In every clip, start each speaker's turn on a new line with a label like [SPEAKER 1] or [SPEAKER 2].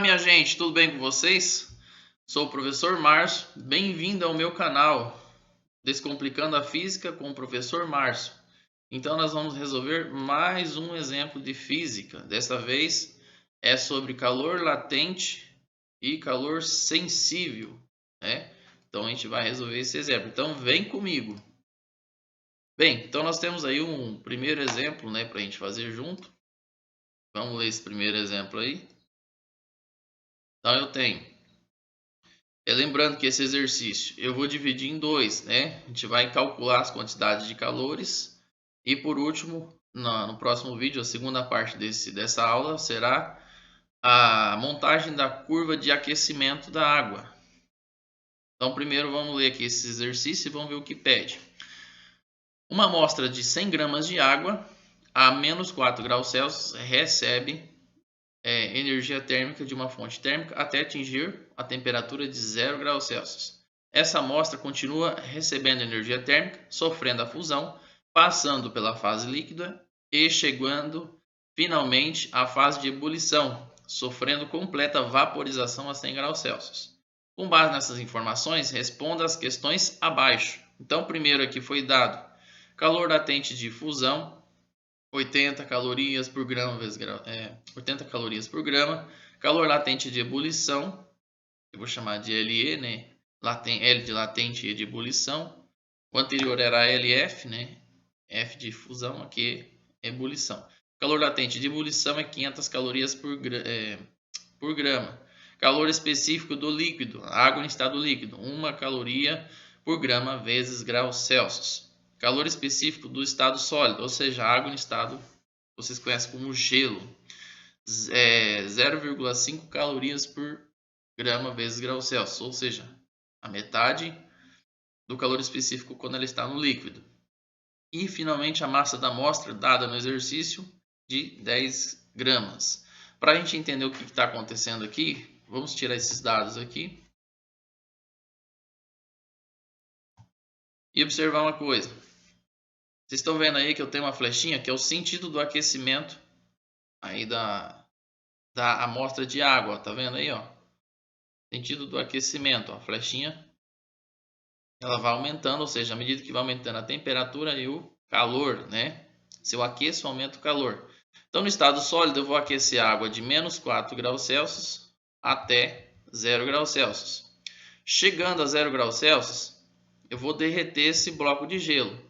[SPEAKER 1] minha gente, tudo bem com vocês? Sou o professor Márcio, bem-vindo ao meu canal Descomplicando a Física com o professor Márcio. Então nós vamos resolver mais um exemplo de física. Dessa vez é sobre calor latente e calor sensível, né? Então a gente vai resolver esse exemplo. Então vem comigo. Bem, então nós temos aí um primeiro exemplo, né, para a gente fazer junto. Vamos ler esse primeiro exemplo aí. Então eu tenho. Lembrando que esse exercício eu vou dividir em dois, né? A gente vai calcular as quantidades de calores e por último, no próximo vídeo, a segunda parte dessa aula será a montagem da curva de aquecimento da água. Então primeiro vamos ler aqui esse exercício e vamos ver o que pede. Uma amostra de 100 gramas de água a menos 4 graus Celsius recebe energia térmica de uma fonte térmica até atingir a temperatura de 0 graus Celsius. Essa amostra continua recebendo energia térmica, sofrendo a fusão, passando pela fase líquida e chegando finalmente à fase de ebulição, sofrendo completa vaporização a 100 graus Celsius. Com base nessas informações, responda as questões abaixo. Então, primeiro aqui foi dado calor latente de fusão, 80 calorias por grama vezes 80 calorias por grama. Calor latente de ebulição, eu vou chamar de LE, né? L de latente e de ebulição. O anterior era LF, né? F de fusão, aqui é ebulição. Calor latente de ebulição é 500 calorias por grama. Calor específico do líquido, água em estado líquido, 1 caloria por grama vezes graus Celsius. Calor específico do estado sólido, ou seja, água em estado, vocês conhecem como gelo, 0,5 calorias por grama vezes graus Celsius, ou seja, a metade do calor específico quando ela está no líquido. E finalmente a massa da amostra dada no exercício de 10 gramas. Para a gente entender o que está acontecendo aqui, vamos tirar esses dados aqui e observar uma coisa. Vocês estão vendo aí que eu tenho uma flechinha que é o sentido do aquecimento aí da amostra de água, tá vendo aí, ó? Sentido do aquecimento, ó, a flechinha ela vai aumentando, ou seja, à medida que vai aumentando a temperatura e o calor, né? Se eu aqueço, aumenta o calor. Então, no estado sólido, eu vou aquecer a água de menos 4 graus Celsius até 0 graus Celsius. Chegando a 0 graus Celsius, eu vou derreter esse bloco de gelo.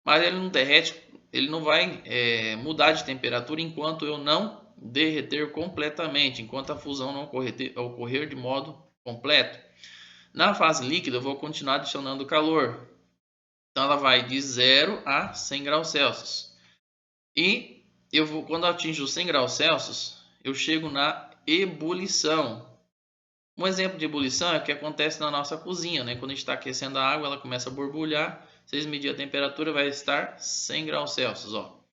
[SPEAKER 1] Mas ele não derrete, ele não vai mudar de temperatura enquanto eu não derreter completamente, enquanto a fusão não ocorrer de modo completo. Na fase líquida, eu vou continuar adicionando calor. Então, ela vai de 0 a 100 graus Celsius. E quando eu atinjo 100 graus Celsius, eu chego na ebulição. Um exemplo de ebulição é o que acontece na nossa cozinha, né? Quando a gente está aquecendo a água, ela começa a borbulhar. Se vocês medir a temperatura, vai estar 100 graus Celsius. Ó.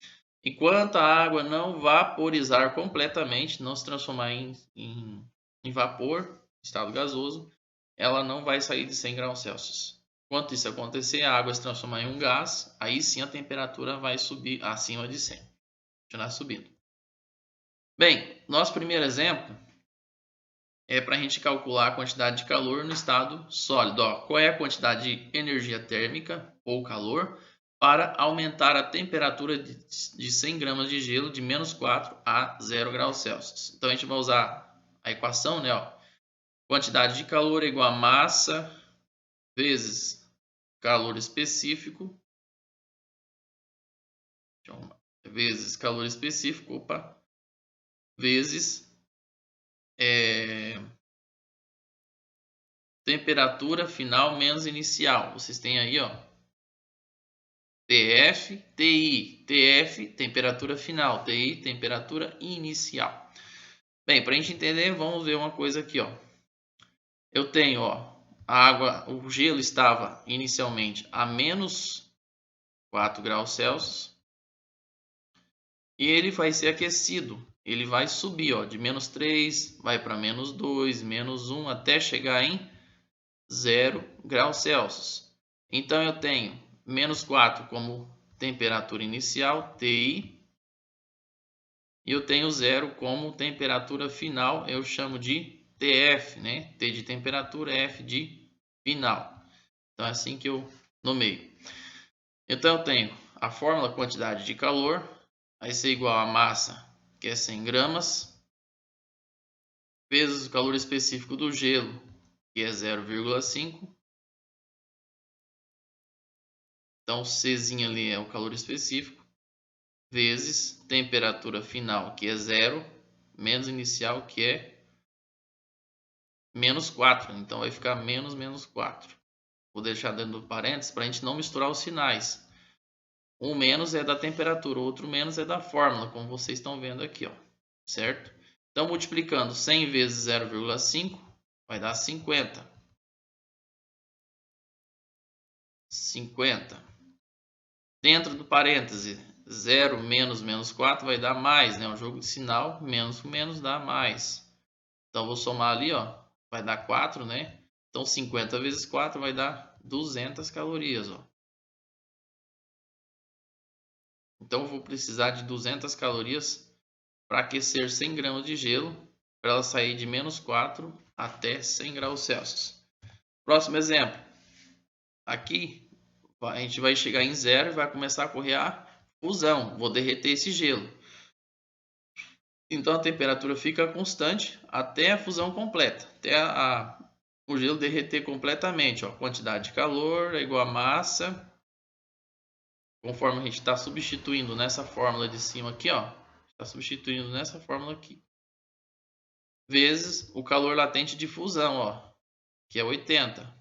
[SPEAKER 1] Enquanto a água não vaporizar completamente, não se transformar em vapor, estado gasoso, ela não vai sair de 100 graus Celsius. Quando isso acontecer, a água se transformar em um gás, aí sim a temperatura vai subir acima de 100. Continuar subindo. Bem, nosso primeiro exemplo é para a gente calcular a quantidade de calor no estado sólido. Ó, qual é a quantidade de energia térmica ou calor para aumentar a temperatura de 100 gramas de gelo de menos 4 a 0 graus Celsius? Então a gente vai usar a equação, né? Ó, quantidade de calor é igual a massa vezes calor específico, vezes calor específico, vezes temperatura final menos inicial. Vocês têm aí, ó, TF, TI, TF, temperatura final, TI, temperatura inicial. Bem, para a gente entender, vamos ver uma coisa aqui, ó. Eu tenho, ó, a água, o gelo estava inicialmente a menos 4 graus Celsius e ele vai ser aquecido. Ele vai subir, ó, de menos 3, vai para menos 2, menos 1, até chegar em 0 graus Celsius. Então, eu tenho menos 4 como temperatura inicial, TI, E eu tenho 0 como temperatura final, eu chamo de TF, né? T de temperatura, F de final. Então é assim que eu nomeio. Então eu tenho a fórmula quantidade de calor, vai ser igual a massa, que é 100 gramas, vezes o calor específico do gelo, que é 0,5. Então Czinho ali é o calor específico, vezes temperatura final, que é 0, menos inicial, que é menos 4. Então vai ficar menos 4. Vou deixar dentro do parênteses para a gente não misturar os sinais. Um menos é da temperatura, o outro menos é da fórmula, como vocês estão vendo aqui, ó, certo? Então, multiplicando 100 vezes 0,5 vai dar 50. 50. Dentro do parêntese, 0 menos 4 vai dar mais, né? Um jogo de sinal, menos com menos dá mais. Então, vou somar ali, ó, vai dar 4, né? Então, 50 vezes 4 vai dar 200 calorias, ó. Então, vou precisar de 200 calorias para aquecer 100 gramas de gelo, para ela sair de menos 4 até 100 graus Celsius. Próximo exemplo. Aqui, a gente vai chegar em 0 e vai começar a correr a fusão. Vou derreter esse gelo. Então, a temperatura fica constante até a fusão completa. Até o gelo derreter completamente. Ó. Quantidade de calor é igual a massa. Conforme a gente está substituindo nessa fórmula de cima aqui, ó. Está substituindo nessa fórmula aqui. Vezes o calor latente de fusão, ó, que é 80.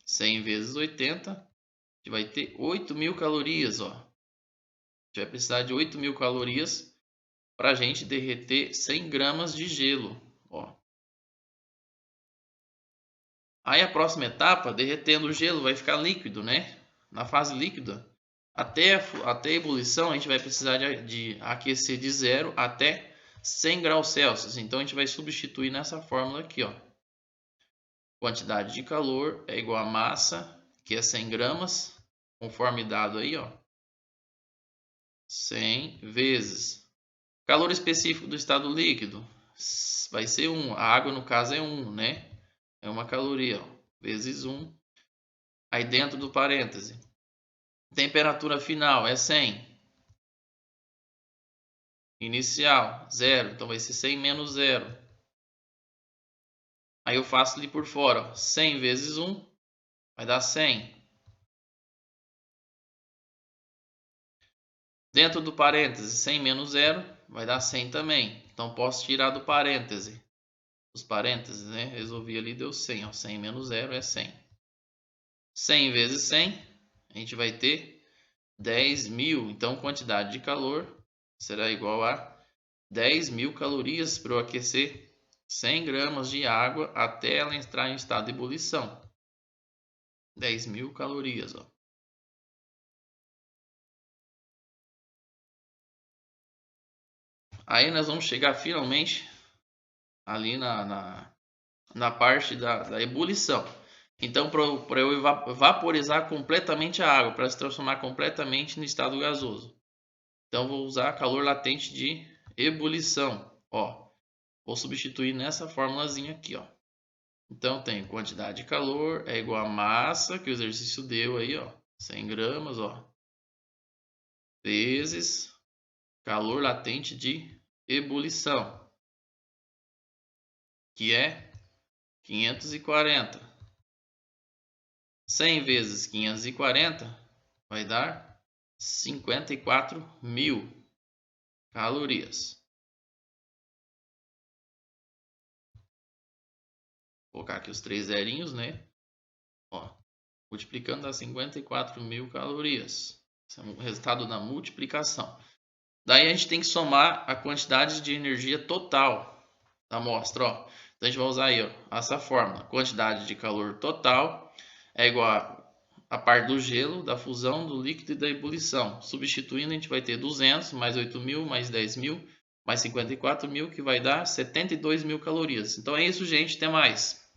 [SPEAKER 1] 100 vezes 80, a gente vai ter 8.000 calorias, ó. A gente vai precisar de 8.000 calorias para a gente derreter 100 gramas de gelo, ó. Aí a próxima etapa, derretendo o gelo, vai ficar líquido, né? Na fase líquida, até a ebulição, a gente vai precisar de aquecer de 0 até 100 graus Celsius. Então, a gente vai substituir nessa fórmula aqui, ó. Quantidade de calor é igual a massa, que é 100 gramas, conforme dado aí, ó. 100 vezes calor específico do estado líquido, vai ser 1. A água, no caso, é 1, né? É uma caloria, ó, vezes 1. Aí dentro do parêntese, temperatura final é 100. Inicial, 0. Então vai ser 100 menos 0. Aí eu faço ali por fora, ó, 100 vezes 1 vai dar 100. Dentro do parêntese, 100 menos 0 vai dar 100 também. Então posso tirar do parêntese. Os parênteses, né? Resolvi ali, deu 100. Ó. 100 menos 0 é 100. 100 vezes 100, a gente vai ter 10.000. Então, quantidade de calor será igual a 10.000 calorias para eu aquecer 100 gramas de água até ela entrar em estado de ebulição. 10.000 calorias, ó. Aí nós vamos chegar finalmente ali na parte da ebulição. Então, para eu vaporizar completamente a água, para se transformar completamente no estado gasoso. Então, vou usar calor latente de ebulição. Ó, vou substituir nessa formulazinha aqui, ó. Então, tem quantidade de calor é igual a massa, que o exercício deu aí, ó, 100 gramas, ó, vezes calor latente de ebulição, que é 540. 100 vezes 540 vai dar 54.000 calorias. Vou colocar aqui os 3 zerinhos, né? Ó, multiplicando dá 54.000 calorias. Esse é o resultado da multiplicação. Daí a gente tem que somar a quantidade de energia total da amostra, ó. Então a gente vai usar aí, ó, essa fórmula. Quantidade de calor total é igual a parte do gelo, da fusão, do líquido e da ebulição. Substituindo, a gente vai ter 200 mais 8.000 mais 10.000 mais 54.000, que vai dar 72.000 calorias. Então é isso, gente. Até mais.